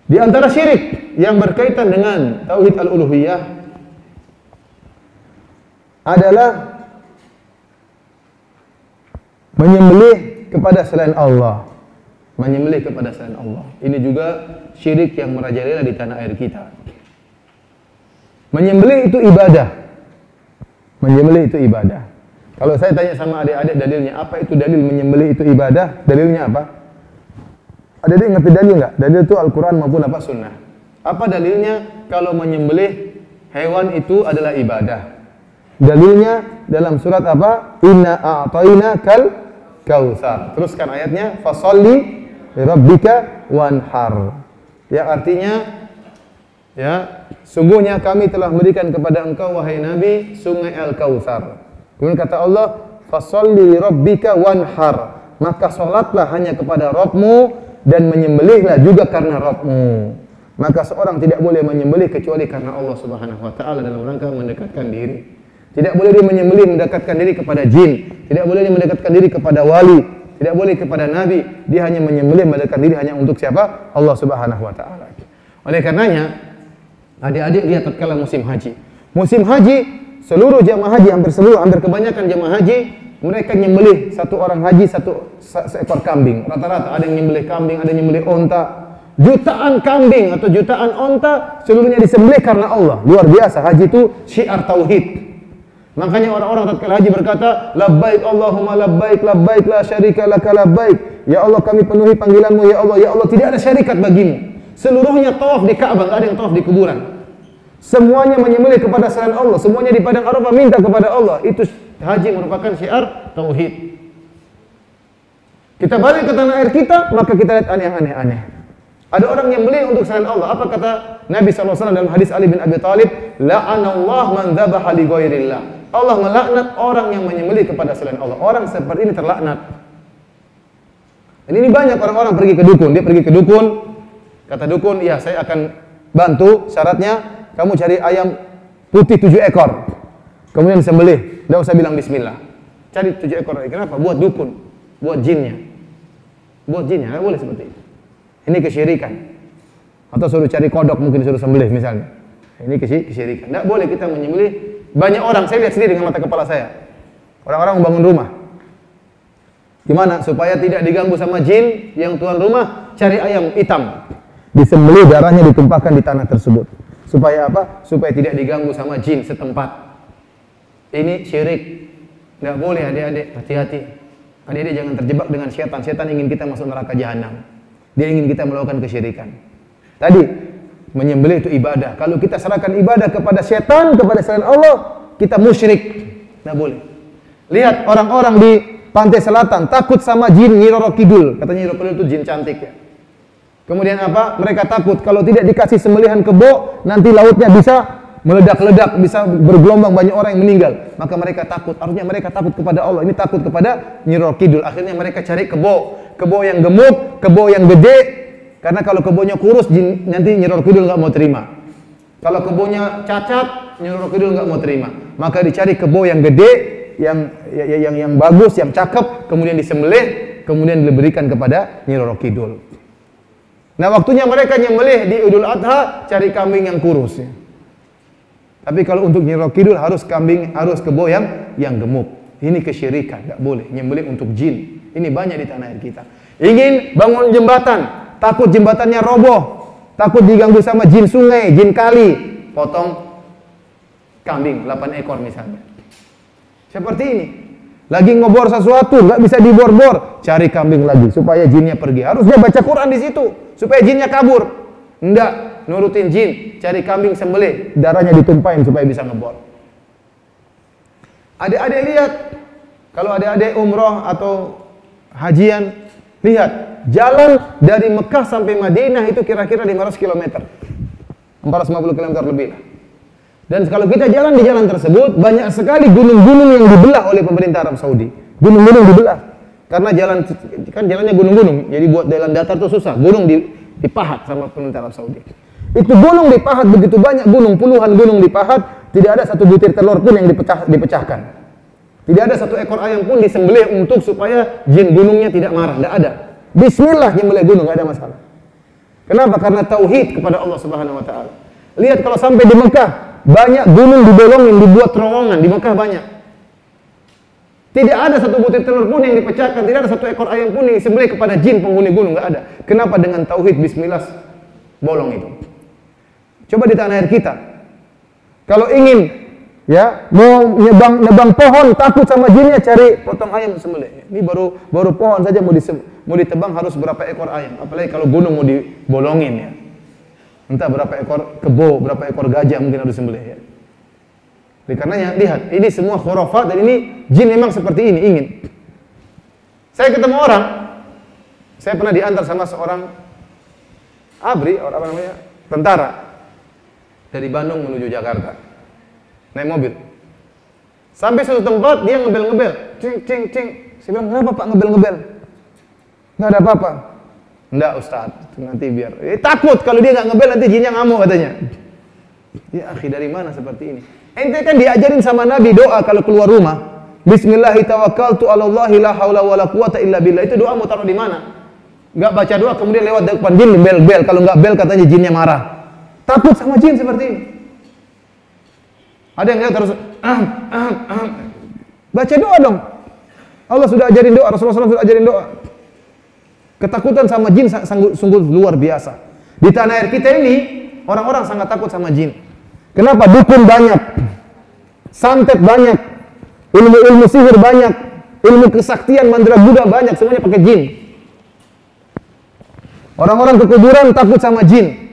Di antara syirik yang berkaitan dengan tauhid al-uluhiyah adalah menyembelih kepada selain Allah. Menyembelih kepada selain Allah. Ini juga syirik yang merajalela di tanah air kita. Menyembelih itu ibadah. Menyembelih itu ibadah. Kalau saya tanya sama adik-adik dalilnya, apa itu dalil menyembelih itu ibadah? Dalilnya apa? Adik-adik ngerti dalil nggak? Dalil itu Al-Quran maupun apa sunnah. Apa dalilnya kalau menyembelih hewan itu adalah ibadah? Dalilnya dalam surat apa? Inna a'tayna kal kautsar. Teruskan ayatnya, fasalli lirabbika wanhar. Ya artinya, ya sungguhnya kami telah memberikan kepada engkau wahai Nabi sungai Al-Kautsar. Kemudian kata Allah, fasalli lirabbika wanhar. Maka salatlah hanya kepada Rabbmu dan menyembelihlah juga karena Rabbmu. Maka seorang tidak boleh menyembelih kecuali karena Allah Subhanahu wa taala dalam rangka mendekatkan diri. Tidak boleh dia menyembelih mendekatkan diri kepada jin, tidak boleh dia mendekatkan diri kepada wali, tidak boleh kepada nabi. Dia hanya menyembelih mendekatkan diri hanya untuk siapa? Allah Subhanahu wa taala. Oleh karenanya, adik-adik lihat tatkala musim haji. Musim haji, seluruh jamaah haji hampir kebanyakan jamaah haji mereka nyembelih satu orang haji seekor kambing. Rata-rata ada yang nyembelih kambing, ada yang nyembelih onta. Jutaan kambing atau jutaan onta seluruhnya disembelih karena Allah. Luar biasa, haji itu syiar tauhid. Makanya orang-orang tatkala haji berkata, labbaik Allahumma labbaik, labbaik la syarika laka labbaik. Ya Allah kami penuhi panggilanmu ya Allah tidak ada syarikat bagimu. Seluruhnya tawaf di Ka'bah, enggak ada yang tawaf di kuburan. Semuanya menyembelih kepada selain Allah, semuanya di padang Arafah minta kepada Allah. Itu haji merupakan syiar tauhid. Kita balik ke tanah air kita, maka kita lihat aneh-aneh. Ada orang yang beli untuk selain Allah. Apa kata Nabi SAW dalam hadis Ali bin Abi Thalib? La'anallah man dzabaha li ghairillah. Allah melaknat orang yang menyembelih kepada selain Allah. Orang seperti ini terlaknat. Ini banyak orang-orang pergi ke dukun. Dia pergi ke dukun, kata dukun, ya saya akan bantu, syaratnya kamu cari ayam putih 7 ekor. Kemudian disembelih, tidak usah bilang bismillah. Cari 7 ekor. Kenapa? Buat dukun, buat jinnya. Buat jinnya, nggak boleh seperti itu. Ini kesyirikan. Atau suruh cari kodok, mungkin suruh sembelih misalnya. Ini kesyirikan. Tidak boleh kita menyembelih. Banyak orang, saya lihat sendiri dengan mata kepala saya. Orang-orang membangun rumah. Gimana? Supaya tidak diganggu sama jin, yang tuan rumah cari ayam hitam. Disembelih, darahnya ditumpahkan di tanah tersebut. Supaya apa? Supaya tidak diganggu sama jin setempat. Ini syirik. Tidak boleh adik-adik, hati-hati. Adik-adik jangan terjebak dengan setan. Setan ingin kita masuk neraka jahanam. Dia ingin kita melakukan kesyirikan. Tadi, menyembelih itu ibadah. Kalau kita serahkan ibadah kepada setan, kepada selain Allah, kita musyrik. Tidak boleh. Lihat orang-orang di pantai selatan takut sama jin Nyi Roro Kidul. Katanya Nyi Roro Kidul itu jin cantik ya. Kemudian apa? Mereka takut kalau tidak dikasih sembelihan kebo, nanti lautnya bisa meledak-ledak, bisa bergelombang, banyak orang yang meninggal. Maka mereka takut. Artinya mereka takut kepada Allah. Ini takut kepada Nyi Roro Kidul. Akhirnya mereka cari kebo yang gemuk, kebo yang gede. Karena kalau kebonya kurus, nanti Nyi Roro Kidul nggak mau terima. Kalau kebonya cacat, Nyi Roro Kidul nggak mau terima. Maka dicari kebo yang gede, yang bagus, yang cakep, kemudian disembelih, kemudian diberikan kepada Nyi Roro Kidul. Nah, waktunya mereka nyembelih di Idul Adha, cari kambing yang kurus. Ya. Tapi kalau untuk Nyi Roro Kidul harus kebo yang gemuk. Ini kesyirikan, nggak boleh nyembelih untuk jin. Ini banyak di tanah air kita. Ingin bangun jembatan. Takut jembatannya roboh, takut diganggu sama jin sungai, jin kali, potong kambing 8 ekor misalnya. Seperti ini. Lagi ngobor sesuatu, nggak bisa dibor-bor, cari kambing lagi supaya jinnya pergi. Harusnya baca Quran di situ supaya jinnya kabur. Enggak, nurutin jin, cari kambing sembelih, darahnya ditumpahin supaya bisa ngebor. Adik-adik lihat, kalau adik-adik umroh atau hajian, lihat. Jalan dari Mekah sampai Madinah itu kira-kira 500 km. 450 km lebih lah. Dan kalau kita jalan di jalan tersebut, banyak sekali gunung-gunung yang dibelah oleh pemerintah Arab Saudi. Gunung-gunung dibelah. Karena jalannya gunung-gunung, jadi buat jalan datar itu susah. Gunung dipahat sama pemerintah Arab Saudi. Itu gunung dipahat, begitu banyak gunung, puluhan gunung dipahat, tidak ada satu butir telur pun yang dipecahkan. Tidak ada satu ekor ayam pun disembelih untuk supaya jin gunungnya tidak marah, tidak ada. Bismillah nyembelih gunung, nggak ada masalah. Kenapa? Karena tauhid kepada Allah Subhanahu wa taala. Lihat kalau sampai di Mekah, banyak gunung dibolongin, dibuat terowongan di Mekah banyak. Tidak ada satu butir telur pun yang dipecahkan, tidak ada satu ekor ayam pun yang disembelih kepada jin penghuni gunung, enggak ada. Kenapa? Dengan tauhid bismillah bolong itu. Coba di tanah air kita. Kalau ingin ya mau nebang pohon, takut sama jinnya, cari potong ayam sembelih. Ini baru pohon saja mau ditebang harus berapa ekor ayam, apalagi kalau gunung mau dibolongin ya. Entah berapa ekor kebo, berapa ekor gajah mungkin harus sembelih ya. Karenanya lihat, ini semua khurafat dan ini jin memang seperti ini ingin. Saya ketemu orang, saya pernah diantar sama seorang abri, orang apa namanya, tentara dari Bandung menuju Jakarta, naik mobil. Sampai suatu tempat dia ngebel-ngebel, cing cing cing. Saya bilang, kenapa Pak ngebel-ngebel? Nggak ada apa-apa. Enggak Ustaz, nanti biar. Takut kalau dia nggak ngebel nanti jinnya ngamuk katanya. Ya akhi, dari mana seperti ini? Ente kan diajarin sama Nabi doa kalau keluar rumah. Bismillahirrahmanirrahim. Alallahi la haula wala quwata illa billah. Itu doa mau taruh di mana? Nggak baca doa kemudian lewat depan jin bel-bel. Kalau nggak bel katanya jinnya marah. Takut sama jin seperti ini. Ada yang lihat terus baca doa dong. Allah sudah ajarin doa, Rasulullah SAW sudah ajarin doa. Ketakutan sama jin sungguh luar biasa. Di tanah air kita ini orang-orang sangat takut sama jin. Kenapa? Dukun banyak, santet banyak, ilmu sihir banyak, ilmu kesaktian mantra Buddha banyak, semuanya pakai jin. Orang-orang ke kuburan takut sama jin.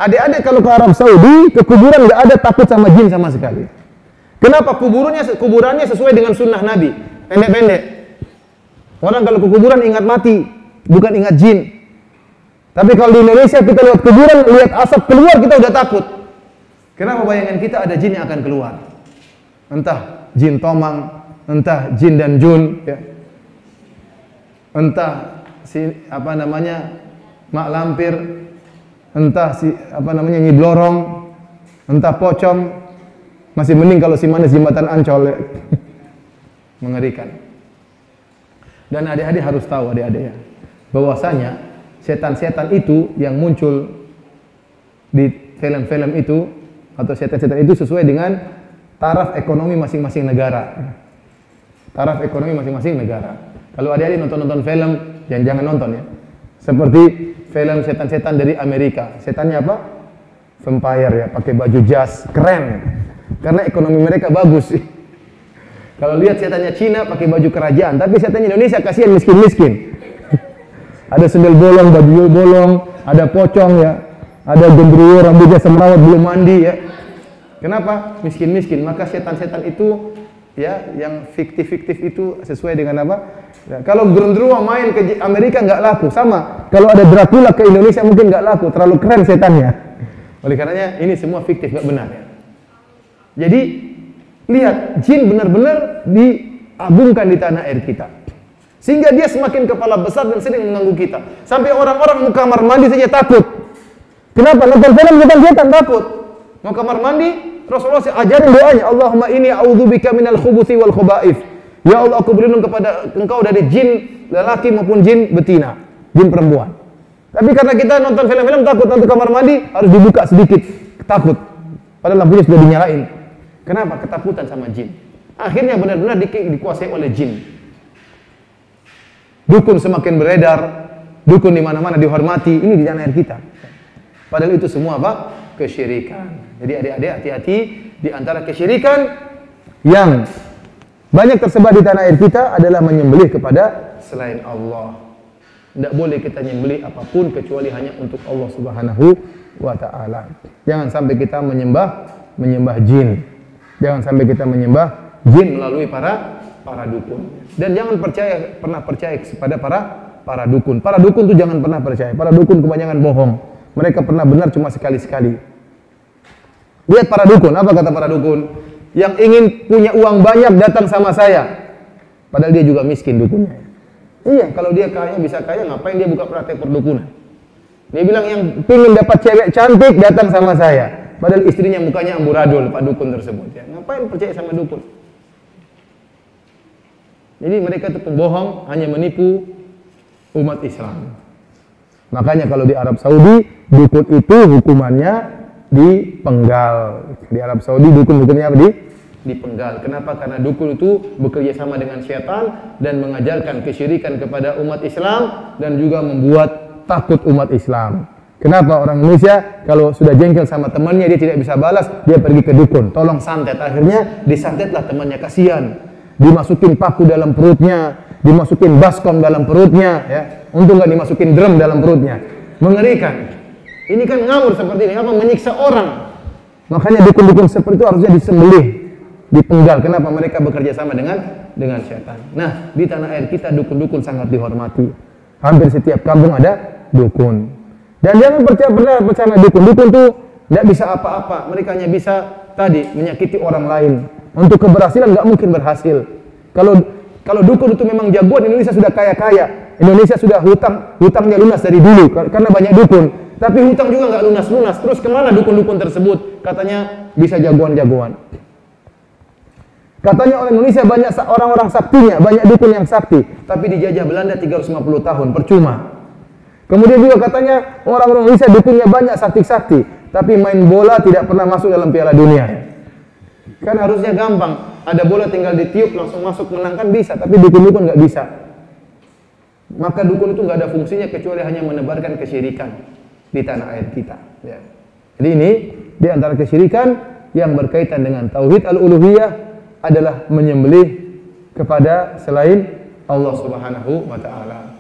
Adik-adik kalau ke Arab Saudi, ke kuburan nggak ada takut sama jin sama sekali. Kenapa? Kuburannya sesuai dengan sunnah Nabi, pendek-pendek. Orang kalau ke kuburan ingat mati, bukan ingat jin. Tapi kalau di Indonesia kita lihat kuburan, lihat asap keluar kita udah takut. Kenapa? Bayangan kita ada jin yang akan keluar. Entah jin tomang, entah jin dan jun, ya. Entah mak lampir, entah Nyi Blorong, entah pocong. Masih mending kalau si manis jembatan Ancol, ya. Mengerikan. Dan adik-adik harus tahu adik-adik ya, bahwasanya setan-setan itu yang muncul di film-film itu atau setan-setan itu sesuai dengan taraf ekonomi masing-masing negara. Taraf ekonomi masing-masing negara. Kalau adik-adik nonton film, jangan nonton ya. Seperti film setan-setan dari Amerika. Setannya apa? Vampire ya, pakai baju jas, keren. Karena ekonomi mereka bagus. Kalau lihat setannya Cina pakai baju kerajaan, tapi setannya Indonesia kasihan miskin-miskin. Ada sendal bolong, baju bolong, ada pocong ya. Ada gendruwo, rambutnya semrawut, belum mandi ya. Kenapa? Miskin-miskin. Maka setan-setan itu ya, yang fiktif-fiktif itu sesuai dengan apa? Ya, kalau gendruwo main ke Amerika nggak laku. Sama. Kalau ada Dracula ke Indonesia mungkin nggak laku. Terlalu keren setannya. Oleh karenanya ini semua fiktif, nggak benar ya. Jadi lihat, jin benar-benar diagungkan di tanah air kita. Sehingga dia semakin kepala besar dan sering mengganggu kita. Sampai orang-orang mau kamar mandi saja takut. Kenapa? Nonton film setan takut. Mau kamar mandi, Rasulullah ajarin doanya, Allahumma inni a'udzubika minal khubuthi wal khaba'ith. Ya Allah, aku berlindung kepada Engkau dari jin lelaki maupun jin betina, jin perempuan. Tapi karena kita nonton film-film takut, nanti kamar mandi harus dibuka sedikit, takut. Padahal lampunya sudah dinyalain. Kenapa? Ketakutan sama jin. Akhirnya benar-benar dikuasai oleh jin. Dukun semakin beredar, dukun di mana-mana dihormati. Ini di tanah air kita. Padahal itu semua apa? Kesyirikan. Jadi adik-adik hati-hati, di antara kesyirikan yang banyak tersebar di tanah air kita adalah menyembelih kepada selain Allah. Tidak boleh kita menyembelih apapun kecuali hanya untuk Allah Subhanahu wa taala. Jangan sampai kita menyembah jin. Jangan sampai kita menyembah jin melalui para dukun. Dan jangan pernah percaya kepada para dukun. Para dukun itu jangan pernah percaya. Para dukun kebanyakan bohong. Mereka pernah benar cuma sekali-sekali. Lihat para dukun, apa kata para dukun? Yang ingin punya uang banyak datang sama saya. Padahal dia juga miskin dukunnya. Iya, kalau dia kaya, bisa kaya, ngapain dia buka praktek perdukunan? Dia bilang yang ingin dapat cewek cantik datang sama saya. Padahal istrinya mukanya amburadul, Pak dukun tersebut. Ya. Ngapain percaya sama dukun? Jadi mereka itu pembohong, hanya menipu umat Islam. Makanya kalau di Arab Saudi, dukun itu hukumannya dipenggal. Di Arab Saudi dukun hukumnya apa? Dipenggal. Kenapa? Karena dukun itu bekerja sama dengan syaitan dan mengajarkan kesyirikan kepada umat Islam dan juga membuat takut umat Islam. Kenapa orang Indonesia kalau sudah jengkel sama temannya dia tidak bisa balas, dia pergi ke dukun, tolong santet. Akhirnya disantetlah temannya, kasihan. Dimasukin paku dalam perutnya, dimasukin baskom dalam perutnya, ya. Untung nggak dimasukin drum dalam perutnya. Mengerikan. Ini kan ngawur seperti ini, apa menyiksa orang. Makanya dukun-dukun seperti itu harusnya disembelih, dipenggal. Kenapa? Mereka bekerja sama dengan syaitan. Nah, di tanah air kita dukun-dukun sangat dihormati. Hampir setiap kampung ada dukun. Dan jangan percaya dukun. Dukun tuh tidak bisa apa-apa. Mereka hanya bisa tadi menyakiti orang lain. Untuk keberhasilan nggak mungkin berhasil. Kalau dukun itu memang jagoan, Indonesia sudah kaya-kaya. Indonesia sudah hutangnya lunas dari dulu karena banyak dukun. Tapi hutang juga nggak lunas-lunas. Terus kemana dukun-dukun tersebut? Katanya bisa jagoan-jagoan. Katanya orang Indonesia banyak orang-orang saktinya, banyak dukun yang sakti. Tapi dijajah Belanda 350 tahun, percuma. Kemudian juga katanya orang-orang Indonesia dukunnya banyak sakti-sakti, tapi main bola tidak pernah masuk dalam Piala Dunia. Kan harusnya gampang, ada bola tinggal ditiup langsung masuk menang kan bisa, tapi dukun-dukun nggak bisa. Maka dukun itu nggak ada fungsinya kecuali hanya menebarkan kesyirikan di tanah air kita. Ya. Jadi ini di antara kesyirikan yang berkaitan dengan tauhid al-uluhiyah adalah menyembelih kepada selain Allah Subhanahu wa taala.